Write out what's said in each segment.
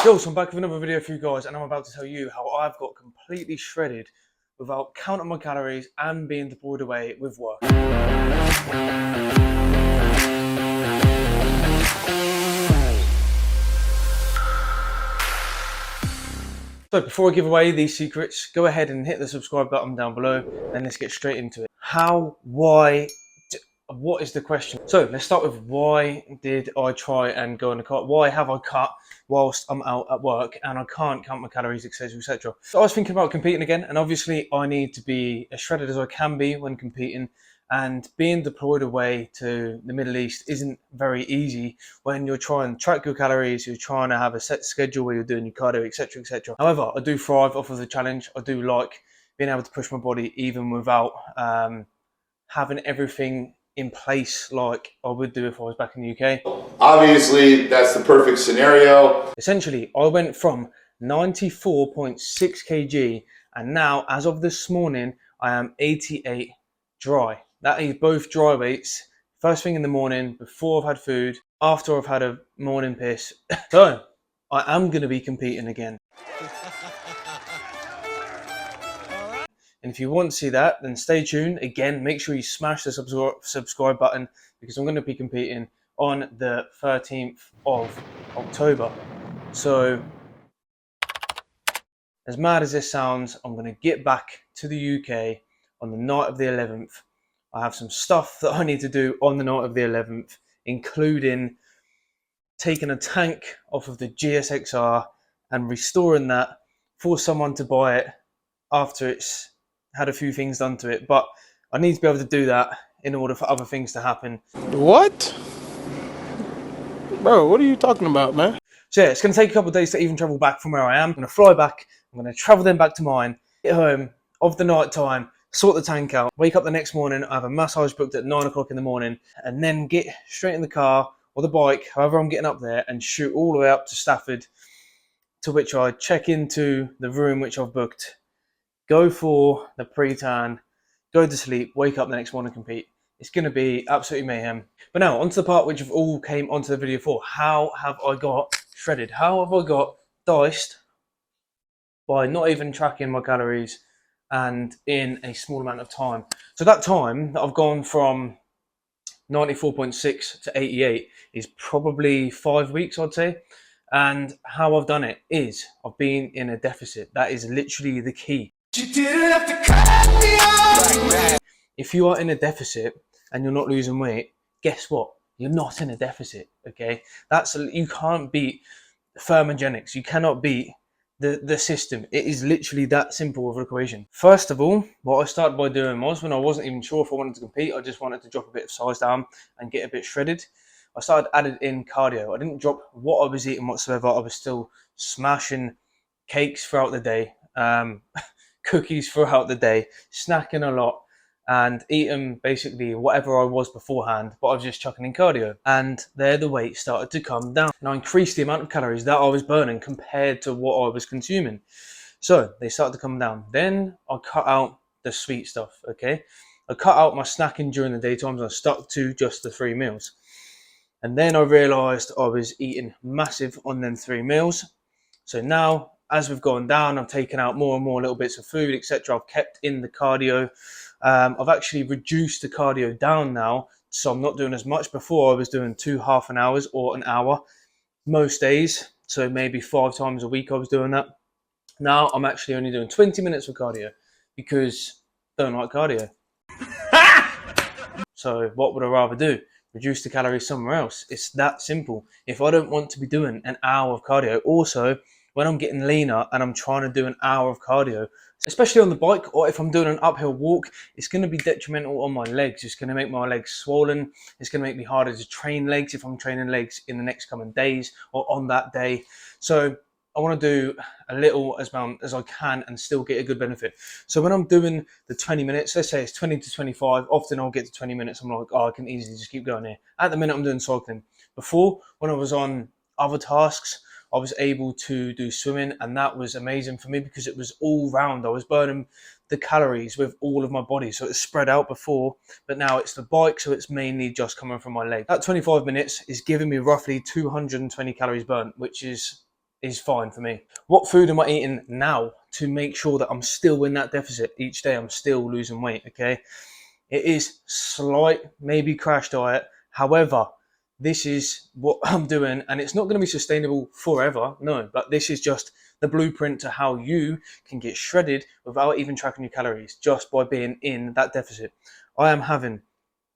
Yo, so I'm back with another video for you guys, and I'm about to tell you how I've got completely shredded without counting my calories and being deployed away with work. So before I give away these secrets, go ahead and hit the subscribe button down below, and let's get straight into it. What is the question? So let's start with why did I try and go on a cut? Why have I cut whilst I'm out at work and I can't count my calories, etc, etc. So I was thinking about competing again, and obviously I need to be as shredded as I can be when competing, and being deployed away to the Middle East isn't very easy when you're trying to track your calories, you're trying to have a set schedule where you're doing your cardio, etc, etc. However, I do thrive off of the challenge. I do like being able to push my body even without having everything in place like I would do if I was back in the UK. Obviously, that's the perfect scenario. Essentially, I went from 94.6 kg, and now, as of this morning, I am 88 dry. That is both dry weights, first thing in the morning, before I've had food, after I've had a morning piss. So, I am going to be competing again. And if you want to see that, then stay tuned. Again, make sure you smash the subscribe button, because I'm going to be competing on the 13th of October. So, as mad as this sounds, I'm going to get back to the UK on the night of the 11th. I have some stuff that I need to do on the night of the 11th, including taking a tank off of the GSXR and restoring that for someone to buy it after it's had a few things done to it. But I need to be able to do that in order for other things to happen. What? Bro, what are you talking about, man? So yeah, it's going to take a couple of days to even travel back from where I am. I'm going to fly back, I'm going to travel then back to mine, get home of the night time, sort the tank out, wake up the next morning, I have a massage booked at 9 o'clock in the morning, and then get straight in the car or the bike, however I'm getting up there, and shoot all the way up to Stafford, to which I check into the room which I've booked, go for the pre-tan, go to sleep, wake up the next morning, compete. It's going to be absolutely mayhem. But now, onto the part which I've all came onto the video for. How have I got shredded? How have I got diced by not even tracking my calories and in a small amount of time? So that time that I've gone from 94.6 to 88 is probably 5 weeks, I'd say. And how I've done it is I've been in a deficit. That is literally the key. You didn't have to cut me off. If you are in a deficit and you're not losing weight, guess what? You're not in a deficit, okay? You can't beat thermogenics. You cannot beat the system. It is literally that simple of an equation. First of all, what I started by doing was, when I wasn't even sure if I wanted to compete, I just wanted to drop a bit of size down and get a bit shredded, I started adding in cardio. I didn't drop what I was eating whatsoever. I was still smashing cakes throughout the day, cookies throughout the day, snacking a lot, and eating basically whatever I was beforehand, but I was just chucking in cardio. And there the weight started to come down, and I increased the amount of calories that I was burning compared to what I was consuming. So they started to come down. Then I cut out the sweet stuff, okay? I cut out my snacking during the daytimes, and I stuck to just the 3 meals. And then I realised I was eating massive on them 3 meals. So now, as we've gone down, I've taken out more and more little bits of food, etc. I've kept in the cardio. I've actually reduced the cardio down now, so I'm not doing as much. Before, I was doing 2 half an hours or an hour most days, so maybe 5 times a week I was doing that. Now I'm actually only doing 20 minutes of cardio, because I don't like cardio. So what would I rather do? Reduce the calories somewhere else. It's that simple. If I don't want to be doing an hour of cardio, also when I'm getting leaner and I'm trying to do an hour of cardio, especially on the bike, or if I'm doing an uphill walk, it's going to be detrimental on my legs. It's going to make my legs swollen. It's going to make me harder to train legs if I'm training legs in the next coming days or on that day. So I want to do a little as I can and still get a good benefit. So when I'm doing the 20 minutes, let's say it's 20 to 25, often I'll get to 20 minutes. I'm like, oh, I can easily just keep going here. At the minute, I'm doing cycling. Before, when I was on other tasks, I was able to do swimming, and that was amazing for me because it was all round. I was burning the calories with all of my body, so it's spread out before, but now it's the bike, so it's mainly just coming from my leg. That 25 minutes is giving me roughly 220 calories burnt, which is is fine for me. What food am I eating now to make sure that I'm still in that deficit each day? I'm still losing weight, okay? It is slight, maybe crash diet. However, this is what I'm doing, and it's not going to be sustainable forever, no, but this is just the blueprint to how you can get shredded without even tracking your calories, just by being in that deficit. I am having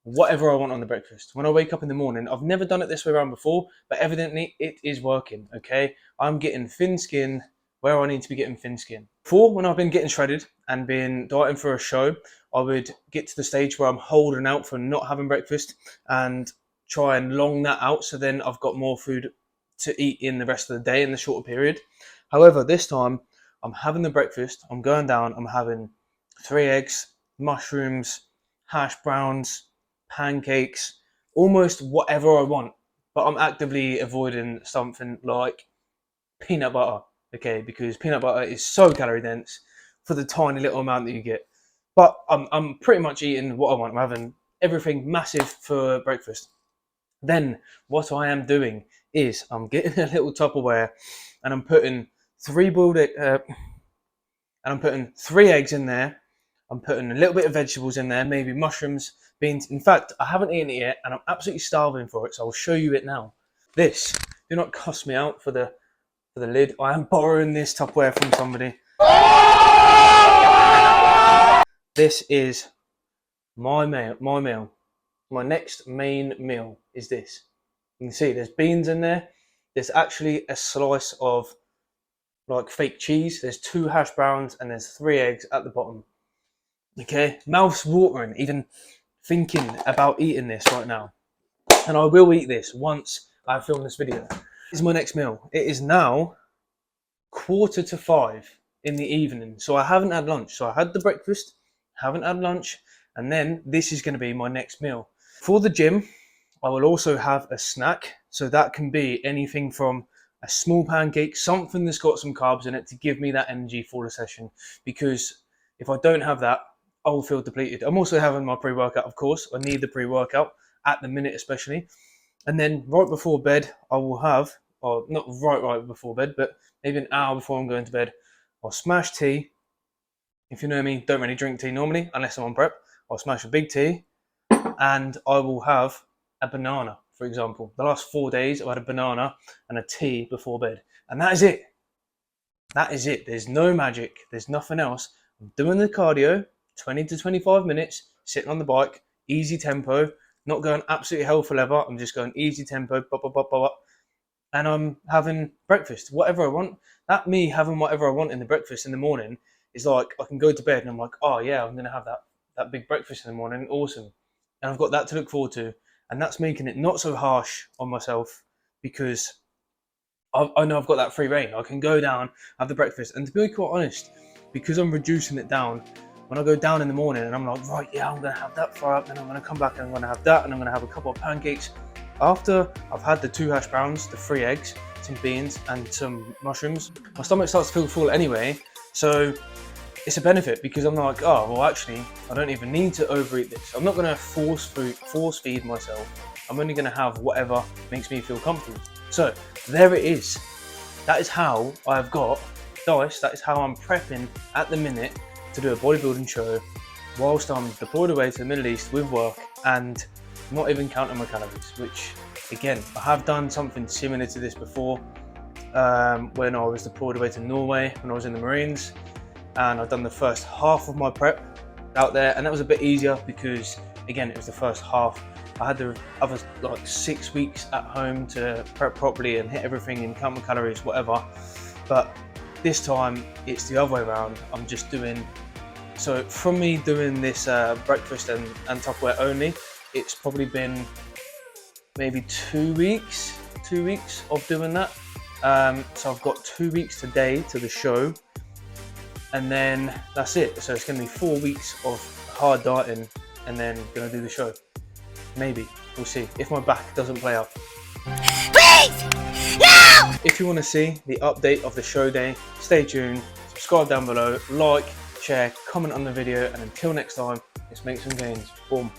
whatever I want on the breakfast. When I wake up in the morning, I've never done it this way around before, but evidently it is working, okay? I'm getting thin skin where I need to be getting thin skin. Before, when I've been getting shredded and been dieting for a show, I would get to the stage where I'm holding out for not having breakfast and try and long that out, so then I've got more food to eat in the rest of the day in the shorter period. However, this time I'm having the breakfast, I'm going down, I'm having 3 eggs, mushrooms, hash browns, pancakes, almost whatever I want, but I'm actively avoiding something like peanut butter, okay, because peanut butter is so calorie dense for the tiny little amount that you get. But I'm pretty much eating what I want. I'm having everything massive for breakfast. Then what I am doing is I'm getting a little Tupperware and I'm putting 3 eggs in there. I'm putting a little bit of vegetables in there, maybe mushrooms, beans. In fact, I haven't eaten it yet and I'm absolutely starving for it, so I'll show you it now. This, do not cuss me out for the lid. I am borrowing this Tupperware from somebody. This is my meal. My next main meal is this. You can see there's beans in there. There's actually a slice of like fake cheese. There's 2 hash browns and there's 3 eggs at the bottom. Okay, mouth's watering even thinking about eating this right now. And I will eat this once I film this video. This is my next meal. It is now 4:45 in the evening. So I haven't had lunch. So I had the breakfast, haven't had lunch, and then this is going to be my next meal. For the gym, I will also have a snack. So that can be anything from a small pancake, something that's got some carbs in it to give me that energy for the session. Because if I don't have that, I will feel depleted. I'm also having my pre-workout, of course. I need the pre-workout at the minute especially. And then right before bed, I will have, or not right before bed, but maybe an hour before I'm going to bed, I'll smash tea. If you know me, don't really drink tea normally, unless I'm on prep. I'll smash a big tea, and I will have a banana, for example. The last 4 days, I've had a banana and a tea before bed. And that is it. That is it. There's no magic. There's nothing else. I'm doing the cardio, 20 to 25 minutes, sitting on the bike, easy tempo, not going absolutely hell for leather. I'm just going easy tempo, and I'm having breakfast, whatever I want. That me having whatever I want in the breakfast in the morning is like, I can go to bed and I'm like, oh yeah, I'm going to have that big breakfast in the morning. Awesome. And I've got that to look forward to. And that's making it not so harsh on myself because I know I've got that free reign. I can go down, have the breakfast. And to be quite honest, because I'm reducing it down, when I go down in the morning and I'm like, right, yeah, I'm going to have that fry up, then I'm going to come back and I'm going to have that, and I'm going to have a couple of pancakes. After I've had the 2 hash browns, the 3 eggs, some beans and some mushrooms, my stomach starts to feel full anyway. So it's a benefit because I'm like, oh, well, actually, I don't even need to overeat this. I'm not going to force feed myself. I'm only going to have whatever makes me feel comfortable. So there it is. That is how I've got dice. That is how I'm prepping at the minute to do a bodybuilding show whilst I'm deployed away to the Middle East with work and not even counting my calories, which again, I have done something similar to this before when I was deployed away to Norway when I was in the Marines, and I've done the first half of my prep out there, and that was a bit easier because again, it was the first half. I had the other like 6 weeks at home to prep properly and hit everything and count my calories, whatever. But this time it's the other way around. I'm just doing, so from me doing this breakfast and Tupperware only, it's probably been maybe 2 weeks of doing that. So I've got 2 weeks today to the show, and then that's it. So it's going to be 4 weeks of hard dieting and then going to do the show. Maybe, we'll see if my back doesn't play out. Please, no! If you want to see the update of the show day, stay tuned, subscribe down below, like, share, comment on the video, and until next time, let's make some gains. Boom.